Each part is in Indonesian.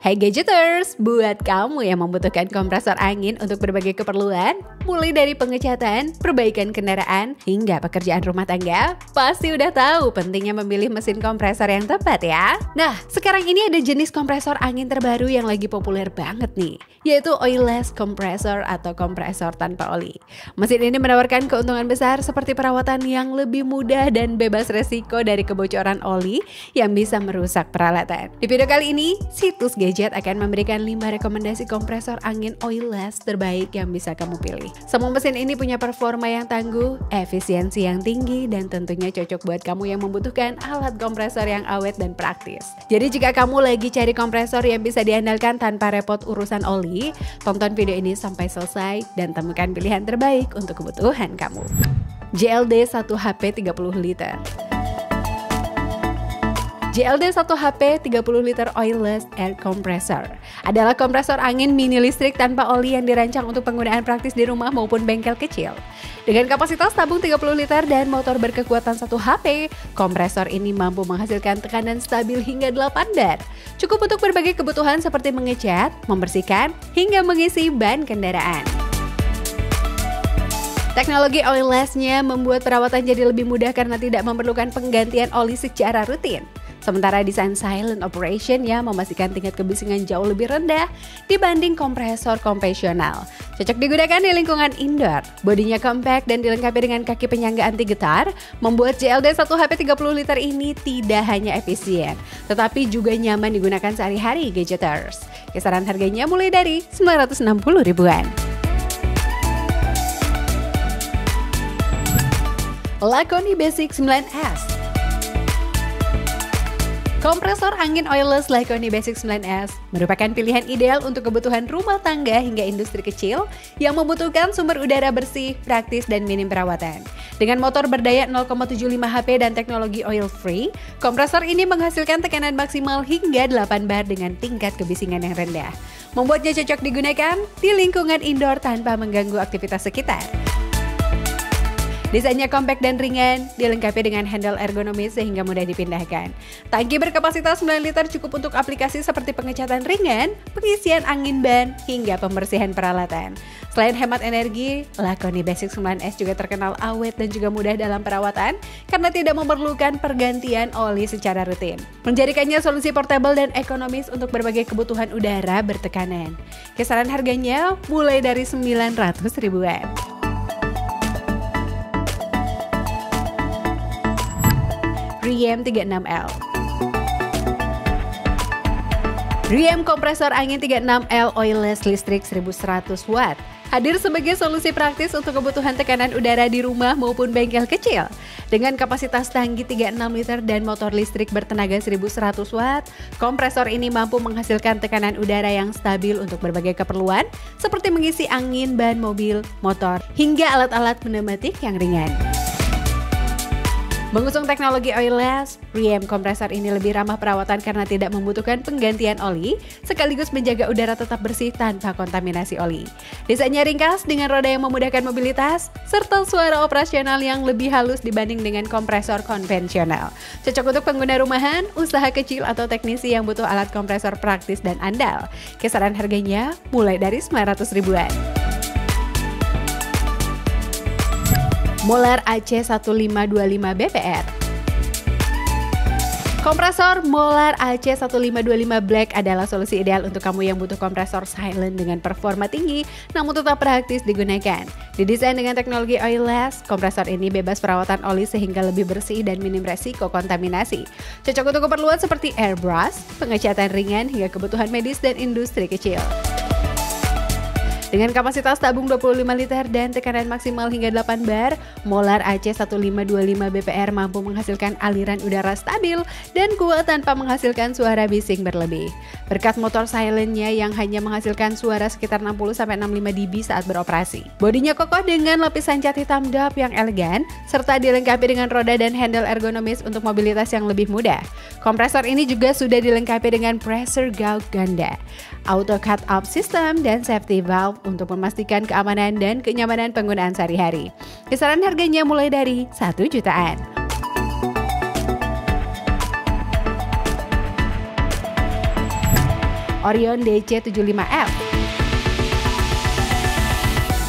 Hai Gadgeters, buat kamu yang membutuhkan kompresor angin untuk berbagai keperluan, mulai dari pengecatan, perbaikan kendaraan, hingga pekerjaan rumah tangga, pasti udah tahu pentingnya memilih mesin kompresor yang tepat ya. Nah, sekarang ini ada jenis kompresor angin terbaru yang lagi populer banget nih, yaitu oilless compressor atau kompresor tanpa oli. Mesin ini menawarkan keuntungan besar seperti perawatan yang lebih mudah dan bebas resiko dari kebocoran oli yang bisa merusak peralatan. Di video kali ini, situs Gadget akan memberikan 5 rekomendasi kompresor angin oilless terbaik yang bisa kamu pilih. Semua mesin ini punya performa yang tangguh, efisiensi yang tinggi, dan tentunya cocok buat kamu yang membutuhkan alat kompresor yang awet dan praktis. Jadi jika kamu lagi cari kompresor yang bisa diandalkan tanpa repot urusan oli, tonton video ini sampai selesai dan temukan pilihan terbaik untuk kebutuhan kamu. JLD 1 HP 30 liter. JLD 1 HP 30 liter oilless air compressor adalah kompresor angin mini listrik tanpa oli yang dirancang untuk penggunaan praktis di rumah maupun bengkel kecil. Dengan kapasitas tabung 30 liter dan motor berkekuatan 1 HP, kompresor ini mampu menghasilkan tekanan stabil hingga 8 bar. Cukup untuk berbagai kebutuhan seperti mengecat, membersihkan, hingga mengisi ban kendaraan. Teknologi oilless-nya membuat perawatan jadi lebih mudah karena tidak memerlukan penggantian oli secara rutin. Sementara desain silent operation memastikan tingkat kebisingan jauh lebih rendah dibanding kompresor konvensional. Cocok digunakan di lingkungan indoor. Bodinya compact dan dilengkapi dengan kaki penyangga anti getar, membuat JLD 1 HP 30 liter ini tidak hanya efisien, tetapi juga nyaman digunakan sehari-hari Gadgeters. Kisaran harganya mulai dari 960 ribuan. Laconi Basic 9S. Kompresor angin oilless Laconi Basic 9S merupakan pilihan ideal untuk kebutuhan rumah tangga hingga industri kecil yang membutuhkan sumber udara bersih, praktis, dan minim perawatan. Dengan motor berdaya 0,75 HP dan teknologi oil free, kompresor ini menghasilkan tekanan maksimal hingga 8 bar dengan tingkat kebisingan yang rendah, membuatnya cocok digunakan di lingkungan indoor tanpa mengganggu aktivitas sekitar. Desainnya kompak dan ringan, dilengkapi dengan handle ergonomis sehingga mudah dipindahkan. Tangki berkapasitas 9 liter cukup untuk aplikasi seperti pengecatan ringan, pengisian angin ban, hingga pembersihan peralatan. Selain hemat energi, Laconi Basic 9S juga terkenal awet dan juga mudah dalam perawatan karena tidak memerlukan pergantian oli secara rutin. Menjadikannya solusi portable dan ekonomis untuk berbagai kebutuhan udara bertekanan. Kisaran harganya mulai dari 900 ribuan. Riem 36L. Riem kompresor angin 36L oilless listrik 1100 watt hadir sebagai solusi praktis untuk kebutuhan tekanan udara di rumah maupun bengkel kecil. Dengan kapasitas tangki 36 liter dan motor listrik bertenaga 1100 watt, kompresor ini mampu menghasilkan tekanan udara yang stabil untuk berbagai keperluan seperti mengisi angin ban mobil, motor, hingga alat-alat pneumatik yang ringan. Mengusung teknologi oilless, Riem kompresor ini lebih ramah perawatan karena tidak membutuhkan penggantian oli, sekaligus menjaga udara tetap bersih tanpa kontaminasi oli. Desainnya ringkas dengan roda yang memudahkan mobilitas, serta suara operasional yang lebih halus dibanding dengan kompresor konvensional. Cocok untuk pengguna rumahan, usaha kecil, atau teknisi yang butuh alat kompresor praktis dan andal. Kisaran harganya mulai dari 900 ribuan. Molar AC1525 BPR. Kompresor Molar AC1525 Black adalah solusi ideal untuk kamu yang butuh kompresor silent dengan performa tinggi namun tetap praktis digunakan. Didesain dengan teknologi oilless, kompresor ini bebas perawatan oli sehingga lebih bersih dan minim resiko kontaminasi. Cocok untuk keperluan seperti airbrush, pengecatan ringan, hingga kebutuhan medis dan industri kecil. Dengan kapasitas tabung 25 liter dan tekanan maksimal hingga 8 bar, Molar AC1525 BPR mampu menghasilkan aliran udara stabil dan kuat tanpa menghasilkan suara bising berlebih. Berkat motor silentnya yang hanya menghasilkan suara sekitar 60-65 dB saat beroperasi. Bodinya kokoh dengan lapisan cat hitam dap yang elegan, serta dilengkapi dengan roda dan handle ergonomis untuk mobilitas yang lebih mudah. Kompresor ini juga sudah dilengkapi dengan pressure gauge ganda, auto cut off system, dan safety valve untuk memastikan keamanan dan kenyamanan penggunaan sehari-hari. Kisaran harganya mulai dari 1 jutaan. Orion DC75F.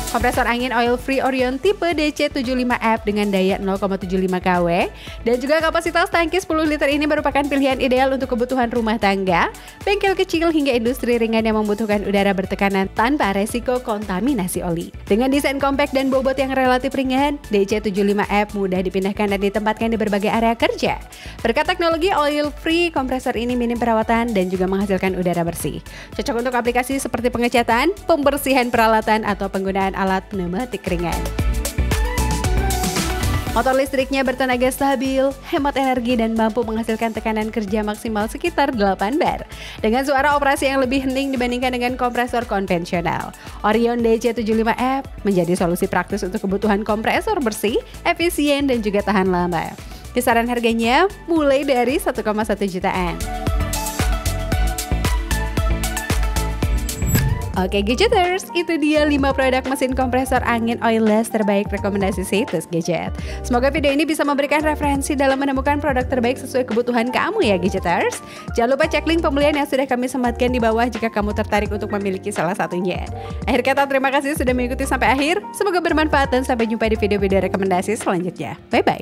Kompresor angin oil free Orion tipe DC75F dengan daya 0,75 kW dan juga kapasitas tangki 10 liter ini merupakan pilihan ideal untuk kebutuhan rumah tangga, bengkel kecil hingga industri ringan yang membutuhkan udara bertekanan tanpa resiko kontaminasi oli. Dengan desain compact dan bobot yang relatif ringan, DC75F mudah dipindahkan dan ditempatkan di berbagai area kerja. Berkat teknologi oil free, kompresor ini minim perawatan dan juga menghasilkan udara bersih. Cocok untuk aplikasi seperti pengecatan, pembersihan peralatan atau penggunaan alat pneumatik ringan. Motor listriknya bertenaga stabil, hemat energi dan mampu menghasilkan tekanan kerja maksimal sekitar 8 bar. Dengan suara operasi yang lebih hening dibandingkan dengan kompresor konvensional. Orion DC75F menjadi solusi praktis untuk kebutuhan kompresor bersih, efisien dan juga tahan lama. Kisaran harganya mulai dari 1,1 jutaan. Oke Gadgeters, itu dia 5 produk mesin kompresor angin oilless terbaik rekomendasi Situs Gadget. Semoga video ini bisa memberikan referensi dalam menemukan produk terbaik sesuai kebutuhan kamu ya Gadgeters. Jangan lupa cek link pembelian yang sudah kami sematkan di bawah jika kamu tertarik untuk memiliki salah satunya. Akhir kata terima kasih sudah mengikuti sampai akhir, semoga bermanfaat dan sampai jumpa di video-video rekomendasi selanjutnya. Bye-bye.